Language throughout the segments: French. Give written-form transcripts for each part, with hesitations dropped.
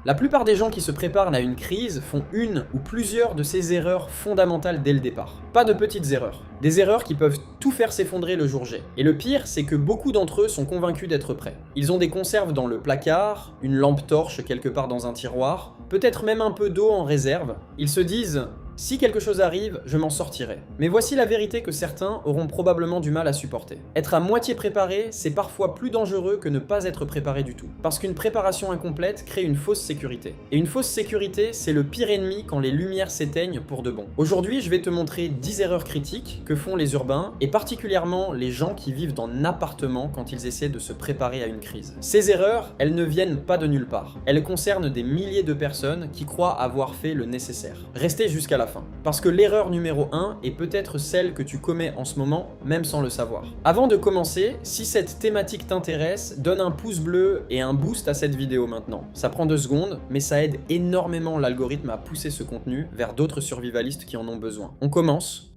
La plupart des gens qui se préparent à une crise font une ou plusieurs de ces erreurs fondamentales dès le départ. Pas de petites erreurs. Des erreurs qui peuvent tout faire s'effondrer le jour J. Et le pire, c'est que beaucoup d'entre eux sont convaincus d'être prêts. Ils ont des conserves dans le placard, une lampe torche quelque part dans un tiroir, peut-être même un peu d'eau en réserve. Ils se disent: si quelque chose arrive, je m'en sortirai. Mais voici la vérité que certains auront probablement du mal à supporter. Être à moitié préparé, c'est parfois plus dangereux que ne pas être préparé du tout. Parce qu'une préparation incomplète crée une fausse sécurité. Et une fausse sécurité, c'est le pire ennemi quand les lumières s'éteignent pour de bon. Aujourd'hui, je vais te montrer 10 erreurs critiques que font les urbains, et particulièrement les gens qui vivent en appartement quand ils essaient de se préparer à une crise. Ces erreurs, elles ne viennent pas de nulle part. Elles concernent des milliers de personnes qui croient avoir fait le nécessaire. Restez jusqu'à la fin. Parce que l'erreur numéro 1 est peut-être celle que tu commets en ce moment, même sans le savoir. Avant de commencer, si cette thématique t'intéresse, donne un pouce bleu et un boost à cette vidéo maintenant. Ça prend 2 secondes, mais ça aide énormément l'algorithme à pousser ce contenu vers d'autres survivalistes qui en ont besoin. On commence.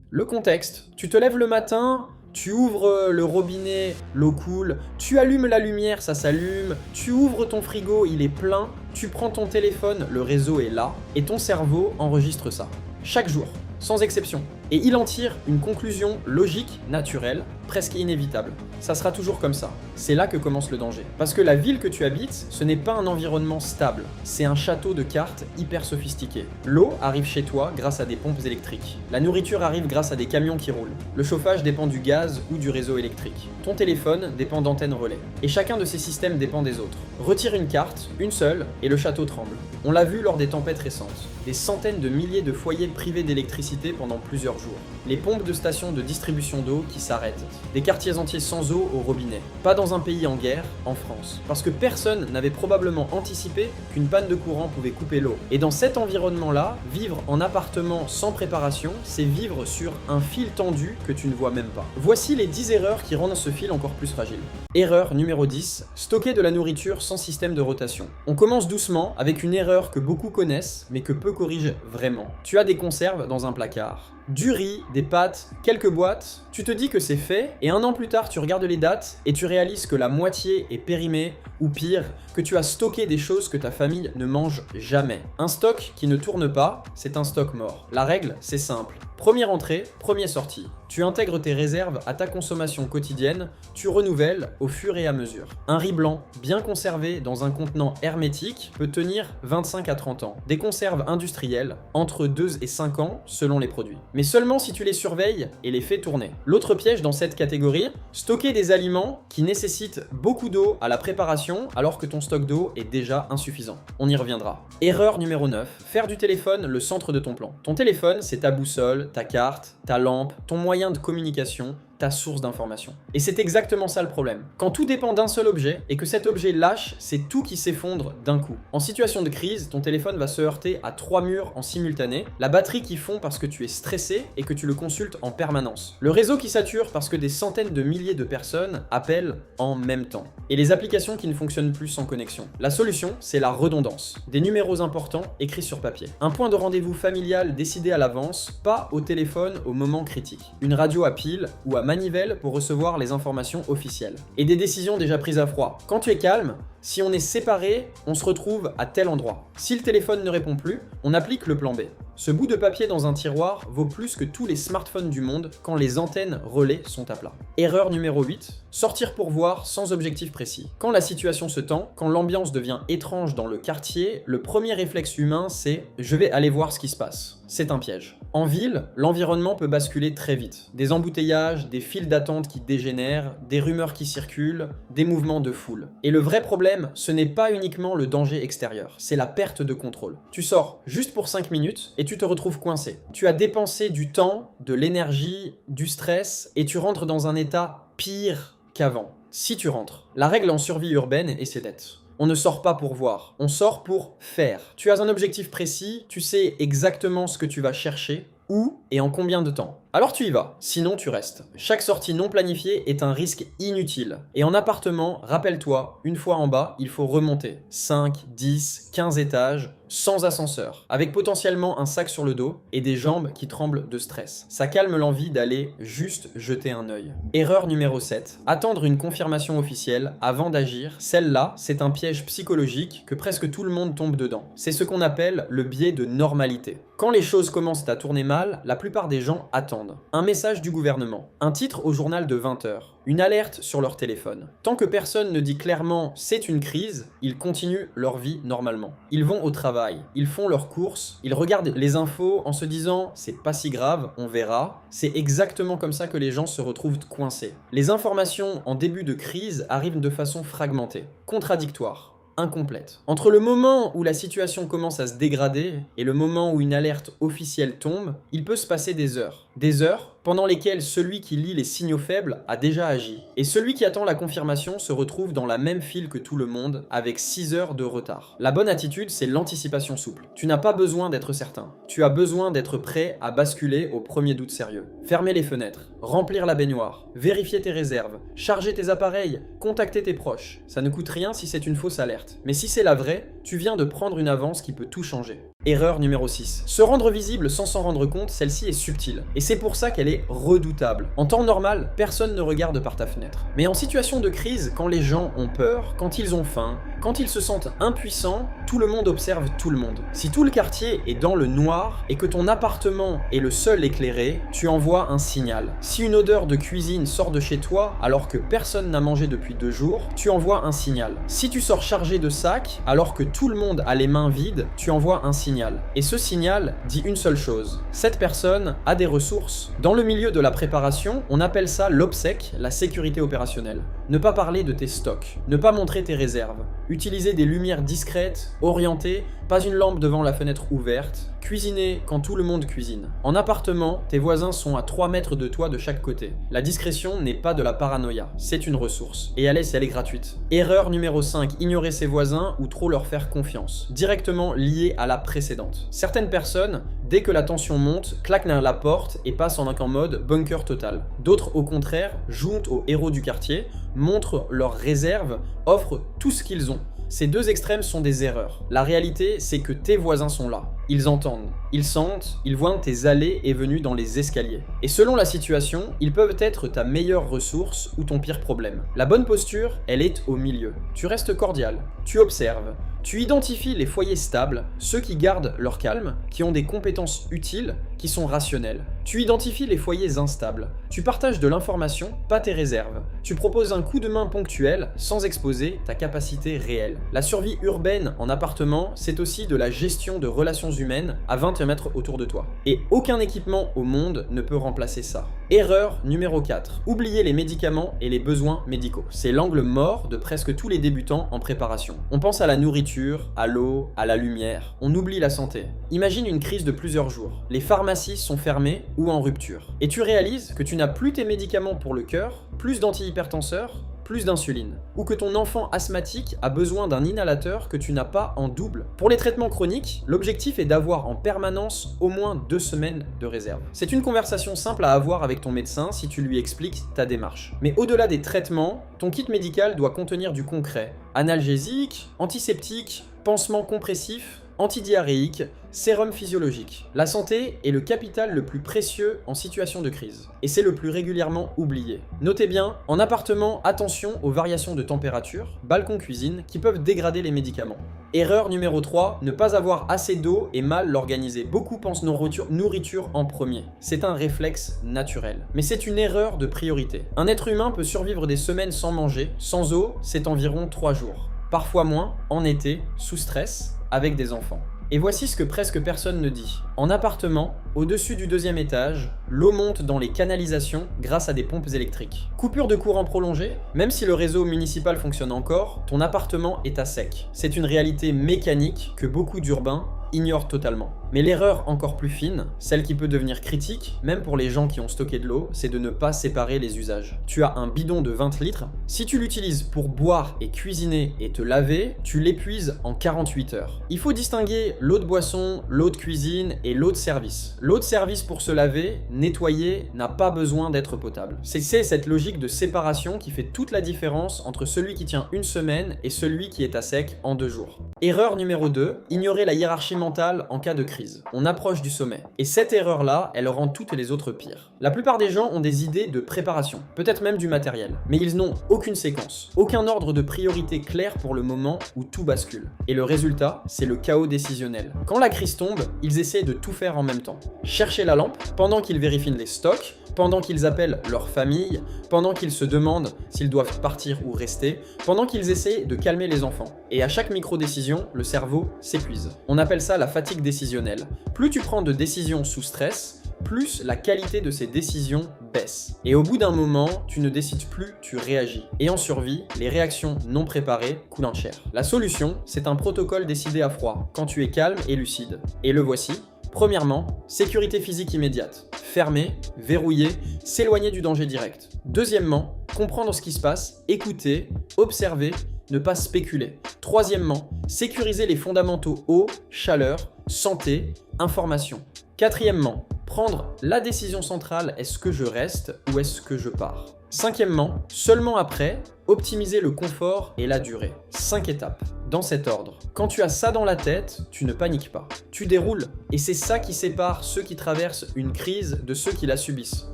Le contexte. Tu te lèves le matin, tu ouvres le robinet, l'eau coule, tu allumes la lumière, ça s'allume, tu ouvres ton frigo, il est plein, tu prends ton téléphone, le réseau est là, et ton cerveau enregistre ça. Chaque jour, sans exception. Et il en tire une conclusion logique, naturelle, presque inévitable. Ça sera toujours comme ça. C'est là que commence le danger. Parce que la ville que tu habites, ce n'est pas un environnement stable. C'est un château de cartes hyper sophistiqué. L'eau arrive chez toi grâce à des pompes électriques. La nourriture arrive grâce à des camions qui roulent. Le chauffage dépend du gaz ou du réseau électrique. Ton téléphone dépend d'antennes relais. Et chacun de ces systèmes dépend des autres. Retire une carte, une seule, et le château tremble. On l'a vu lors des tempêtes récentes. Des centaines de milliers de foyers privés d'électricité pendant plusieurs jours. Les pompes de stations de distribution d'eau qui s'arrêtent. Des quartiers entiers sans eau au robinet. Pas dans un pays en guerre, en France. Parce que personne n'avait probablement anticipé qu'une panne de courant pouvait couper l'eau. Et dans cet environnement-là, vivre en appartement sans préparation, c'est vivre sur un fil tendu que tu ne vois même pas. Voici les 10 erreurs qui rendent ce fil encore plus fragile. Erreur numéro 10, stocker de la nourriture sans système de rotation. On commence doucement avec une erreur que beaucoup connaissent, mais que peu corrigent vraiment. Tu as des conserves dans un placard. Du riz, des pâtes, quelques boîtes, tu te dis que c'est fait, et un an plus tard tu regardes les dates et tu réalises que la moitié est périmée, ou pire, que tu as stocké des choses que ta famille ne mange jamais. Un stock qui ne tourne pas, c'est un stock mort. La règle, c'est simple. Première entrée, première sortie. Tu intègres tes réserves à ta consommation quotidienne, tu renouvelles au fur et à mesure. Un riz blanc, bien conservé dans un contenant hermétique, peut tenir 25 à 30 ans. Des conserves industrielles, entre 2 et 5 ans selon les produits. Mais seulement si tu les surveilles et les fais tourner. L'autre piège dans cette catégorie, stocker des aliments qui nécessitent beaucoup d'eau à la préparation alors que ton stock d'eau est déjà insuffisant. On y reviendra. Erreur numéro 9, faire du téléphone le centre de ton plan. Ton téléphone, c'est ta boussole, ta carte, ta lampe, ton moyen de communication, ta source d'information. Et c'est exactement ça le problème. Quand tout dépend d'un seul objet et que cet objet lâche, c'est tout qui s'effondre d'un coup. En situation de crise, ton téléphone va se heurter à 3 murs en simultané, la batterie qui fond parce que tu es stressé et que tu le consultes en permanence, le réseau qui sature parce que des centaines de milliers de personnes appellent en même temps, et les applications qui ne fonctionnent plus sans connexion. La solution, c'est la redondance. Des numéros importants écrits sur papier. Un point de rendez-vous familial décidé à l'avance, pas au téléphone au moment critique. Une radio à pile ou à manivelle pour recevoir les informations officielles. Et des décisions déjà prises à froid. Quand tu es calme, si on est séparés, on se retrouve à tel endroit. Si le téléphone ne répond plus, on applique le plan B. Ce bout de papier dans un tiroir vaut plus que tous les smartphones du monde quand les antennes relais sont à plat. Erreur numéro 8, sortir pour voir sans objectif précis. Quand la situation se tend, quand l'ambiance devient étrange dans le quartier, le premier réflexe humain c'est « je vais aller voir ce qui se passe ». C'est un piège. En ville, l'environnement peut basculer très vite. Des embouteillages, des files d'attente qui dégénèrent, des rumeurs qui circulent, des mouvements de foule. Et le vrai problème, ce n'est pas uniquement le danger extérieur, c'est la perte de contrôle. Tu sors juste pour 5 minutes et tu te retrouves coincé. Tu as dépensé du temps, de l'énergie, du stress et tu rentres dans un état pire qu'avant. Si tu rentres. La règle en survie urbaine est cette. On ne sort pas pour voir, on sort pour faire. Tu as un objectif précis, tu sais exactement ce que tu vas chercher, où et en combien de temps. alors tu y vas, sinon tu restes. Chaque sortie non planifiée est un risque inutile. Et en appartement, rappelle-toi, une fois en bas, il faut remonter 5, 10, 15 étages, sans ascenseur, avec potentiellement un sac sur le dos et des jambes qui tremblent de stress. Ça calme l'envie d'aller juste jeter un œil. Erreur numéro 7. Attendre une confirmation officielle avant d'agir. Celle-là, c'est un piège psychologique que presque tout le monde tombe dedans. C'est ce qu'on appelle le biais de normalité. Quand les choses commencent à tourner mal, la plupart des gens attendent. Un message du gouvernement, un titre au journal de 20 heures, une alerte sur leur téléphone. Tant que personne ne dit clairement « c'est une crise », ils continuent leur vie normalement. Ils vont au travail, ils font leurs courses, ils regardent les infos en se disant « c'est pas si grave, on verra ». C'est exactement comme ça que les gens se retrouvent coincés. Les informations en début de crise arrivent de façon fragmentée, contradictoire, incomplète. Entre le moment où la situation commence à se dégrader et le moment où une alerte officielle tombe, il peut se passer des heures. Des heures pendant lesquelles celui qui lit les signaux faibles a déjà agi. Et celui qui attend la confirmation se retrouve dans la même file que tout le monde, avec 6 heures de retard. La bonne attitude, c'est l'anticipation souple. Tu n'as pas besoin d'être certain. Tu as besoin d'être prêt à basculer au premier doute sérieux. Fermer les fenêtres, remplir la baignoire, vérifier tes réserves, charger tes appareils, contacter tes proches. Ça ne coûte rien si c'est une fausse alerte. Mais si c'est la vraie, tu viens de prendre une avance qui peut tout changer. Erreur numéro 6. Se rendre visible sans s'en rendre compte, celle-ci est subtile. Et c'est pour ça qu'elle est redoutable. En temps normal, personne ne regarde par ta fenêtre. Mais en situation de crise, quand les gens ont peur, quand ils ont faim, quand ils se sentent impuissants, tout le monde observe tout le monde. Si tout le quartier est dans le noir et que ton appartement est le seul éclairé, tu envoies un signal. Si une odeur de cuisine sort de chez toi alors que personne n'a mangé depuis 2 jours, tu envoies un signal. Si tu sors chargé de sacs alors que tout le monde a les mains vides, tu envoies un signal. Et ce signal dit une seule chose. Cette personne a des ressources. Dans le milieu de la préparation, on appelle ça l'OPSEC, la sécurité opérationnelle. Ne pas parler de tes stocks, ne pas montrer tes réserves, utiliser des lumières discrètes, orientées, pas une lampe devant la fenêtre ouverte, cuisiner quand tout le monde cuisine. En appartement, tes voisins sont à 3 mètres de toi de chaque côté. La discrétion n'est pas de la paranoïa, c'est une ressource. Et elle est gratuite. Erreur numéro 5, ignorer ses voisins ou trop leur faire confiance. Directement liée à la précédente. Certaines personnes, dès que la tension monte, claquent la porte et passent en mode bunker total. D'autres, au contraire, jouent aux héros du quartier, montrent leurs réserves, offrent tout ce qu'ils ont. Ces deux extrêmes sont des erreurs. La réalité, c'est que tes voisins sont là. Ils entendent, ils sentent, ils voient tes allées et venues dans les escaliers. Et selon la situation, ils peuvent être ta meilleure ressource ou ton pire problème. La bonne posture, elle est au milieu. Tu restes cordial, tu observes, tu identifies les foyers stables, ceux qui gardent leur calme, qui ont des compétences utiles, qui sont rationnels. Tu identifies les foyers instables. Tu partages de l'information, pas tes réserves. Tu proposes un coup de main ponctuel sans exposer ta capacité réelle. La survie urbaine en appartement, c'est aussi de la gestion de relations humaines à 20 mètres autour de toi. Et aucun équipement au monde ne peut remplacer ça. Erreur numéro 4. Oublier les médicaments et les besoins médicaux. C'est l'angle mort de presque tous les débutants en préparation. On pense à la nourriture, à l'eau, à la lumière. On oublie la santé. Imagine une crise de plusieurs jours. Les pharmacies sont fermées ou en rupture. Et tu réalises que tu n'as plus tes médicaments pour le cœur, plus d'antihypertenseurs, plus d'insuline. Ou que ton enfant asthmatique a besoin d'un inhalateur que tu n'as pas en double. Pour les traitements chroniques, l'objectif est d'avoir en permanence au moins 2 semaines de réserve. C'est une conversation simple à avoir avec ton médecin si tu lui expliques ta démarche. Mais au-delà des traitements, ton kit médical doit contenir du concret. Analgésique, antiseptique, pansement compressif, antidiarrhéique, sérum physiologique. La santé est le capital le plus précieux en situation de crise. Et c'est le plus régulièrement oublié. Notez bien, en appartement, attention aux variations de température, balcon-cuisine, qui peuvent dégrader les médicaments. Erreur numéro 3, ne pas avoir assez d'eau et mal l'organiser. Beaucoup pensent nourriture en premier. C'est un réflexe naturel. Mais c'est une erreur de priorité. Un être humain peut survivre des semaines sans manger. Sans eau, c'est environ 3 jours. Parfois moins, en été, sous stress, avec des enfants. Et voici ce que presque personne ne dit. En appartement, au-dessus du 2e étage, l'eau monte dans les canalisations grâce à des pompes électriques. Coupure de courant prolongée, même si le réseau municipal fonctionne encore, ton appartement est à sec. C'est une réalité mécanique que beaucoup d'urbains ignorent totalement. Mais l'erreur encore plus fine, celle qui peut devenir critique, même pour les gens qui ont stocké de l'eau, c'est de ne pas séparer les usages. Tu as un bidon de 20 litres, si tu l'utilises pour boire et cuisiner et te laver, tu l'épuises en 48 heures. Il faut distinguer l'eau de boisson, l'eau de cuisine et l'eau de service. L'eau de service pour se laver, nettoyer, n'a pas besoin d'être potable. C'est cette logique de séparation qui fait toute la différence entre celui qui tient une semaine et celui qui est à sec en 2 jours. Erreur numéro 2, ignorer la hiérarchie mentale en cas de crise. On approche du sommet. Et cette erreur-là, elle rend toutes les autres pires. La plupart des gens ont des idées de préparation, peut-être même du matériel, mais ils n'ont aucune séquence, aucun ordre de priorité clair pour le moment où tout bascule. Et le résultat, c'est le chaos décisionnel. Quand la crise tombe, ils essaient de tout faire en même temps. Chercher la lampe, pendant qu'ils vérifient les stocks, pendant qu'ils appellent leur famille, pendant qu'ils se demandent s'ils doivent partir ou rester, pendant qu'ils essaient de calmer les enfants. Et à chaque micro-décision, le cerveau s'épuise. On appelle ça la fatigue décisionnelle. Plus tu prends de décisions sous stress, plus la qualité de ces décisions baisse. Et au bout d'un moment, tu ne décides plus, tu réagis. Et en survie, les réactions non préparées coûtent cher. La solution, c'est un protocole décidé à froid, quand tu es calme et lucide. Et le voici. Premièrement, sécurité physique immédiate. Fermer, verrouiller, s'éloigner du danger direct. Deuxièmement, comprendre ce qui se passe, écouter, observer, ne pas spéculer. Troisièmement, sécuriser les fondamentaux eau, chaleur, santé, information. Quatrièmement, prendre la décision centrale, est-ce que je reste ou est-ce que je pars? Cinquièmement, seulement après, optimiser le confort et la durée. 5 étapes, dans cet ordre. Quand tu as ça dans la tête, tu ne paniques pas. Tu déroules. Et c'est ça qui sépare ceux qui traversent une crise de ceux qui la subissent.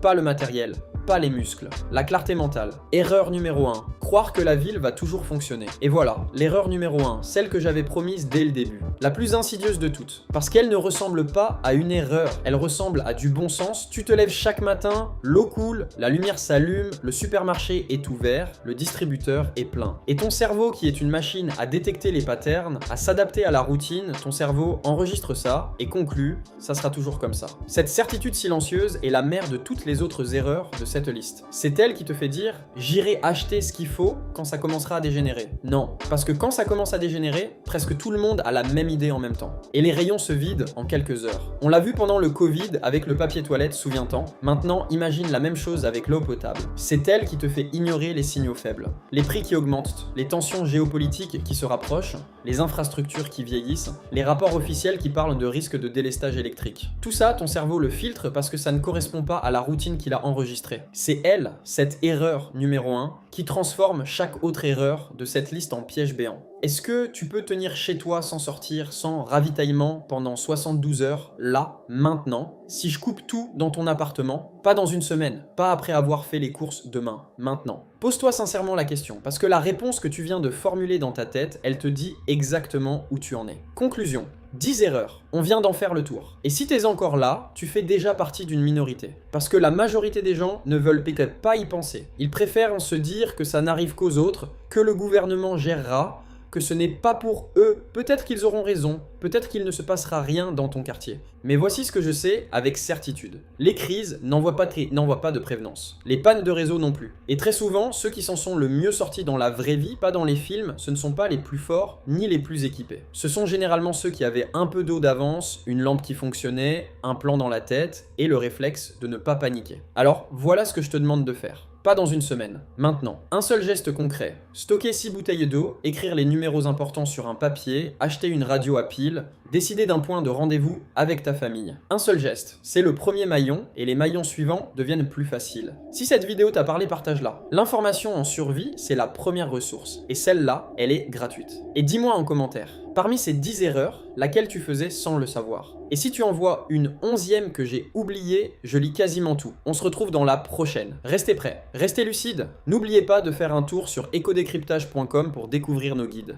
Pas le matériel, pas les muscles. La clarté mentale. Erreur numéro 1. Croire que la ville va toujours fonctionner. Et voilà, l'erreur numéro 1, celle que j'avais promise dès le début. La plus insidieuse de toutes. Parce qu'elle ne ressemble pas à une erreur. Elle ressemble à du bon sens. Tu te lèves chaque matin, l'eau coule, la lumière s'allume, le supermarché est ouvert, le distributeur est plein. Et ton cerveau, qui est une machine à détecter les patterns, à s'adapter à la routine, ton cerveau enregistre ça et conclut, ça sera toujours comme ça. Cette certitude silencieuse est la mère de toutes les autres erreurs de cette liste. C'est elle qui te fait dire « j'irai acheter ce qu'il faut quand ça commencera à dégénérer ». Non, parce que quand ça commence à dégénérer, presque tout le monde a la même idée en même temps. Et les rayons se vident en quelques heures. On l'a vu pendant le Covid avec le papier toilette, souviens-t'en. Maintenant, imagine la même chose avec l'eau potable. C'est elle qui te fait ignorer les signaux faibles. Les prix qui augmentent, les tensions géopolitiques qui se rapprochent, les infrastructures qui vieillissent, les rapports officiels qui parlent de risque de délestage électrique. Tout ça, ton cerveau le filtre parce que ça ne correspond pas à la routine qu'il a enregistrée. C'est elle, cette erreur numéro 1, qui transforme chaque autre erreur de cette liste en piège béant. Est-ce que tu peux tenir chez toi sans sortir, sans ravitaillement pendant 72 heures, là, maintenant, si je coupe tout dans ton appartement? Pas dans une semaine, pas après avoir fait les courses demain, maintenant. Pose-toi sincèrement la question, parce que la réponse que tu viens de formuler dans ta tête, elle te dit exactement où tu en es. Conclusion. 10 erreurs, on vient d'en faire le tour. Et si t'es encore là, tu fais déjà partie d'une minorité. Parce que la majorité des gens ne veulent peut-être pas y penser. Ils préfèrent se dire que ça n'arrive qu'aux autres, que le gouvernement gérera, que ce n'est pas pour eux. Peut-être qu'ils auront raison, peut-être qu'il ne se passera rien dans ton quartier. Mais voici ce que je sais avec certitude. Les crises n'envoient pas de prévenance. Les pannes de réseau non plus. Et très souvent, ceux qui s'en sont le mieux sortis dans la vraie vie, pas dans les films, ce ne sont pas les plus forts ni les plus équipés. Ce sont généralement ceux qui avaient un peu d'eau d'avance, une lampe qui fonctionnait, un plan dans la tête et le réflexe de ne pas paniquer. Alors, voilà ce que je te demande de faire. Pas dans une semaine. Maintenant, un seul geste concret. Stocker 6 bouteilles d'eau, écrire les numéros importants sur un papier, acheter une radio à pile, décider d'un point de rendez-vous avec ta famille. Un seul geste. C'est le premier maillon et les maillons suivants deviennent plus faciles. Si cette vidéo t'a parlé, partage-la. L'information en survie, c'est la première ressource. Et celle-là, elle est gratuite. Et dis-moi en commentaire, parmi ces 10 erreurs, laquelle tu faisais sans le savoir? Et si tu en vois une 11e que j'ai oubliée, je lis quasiment tout. On se retrouve dans la prochaine. Restez prêts, restez lucides. N'oubliez pas de faire un tour sur ecodécryptage.com pour découvrir nos guides.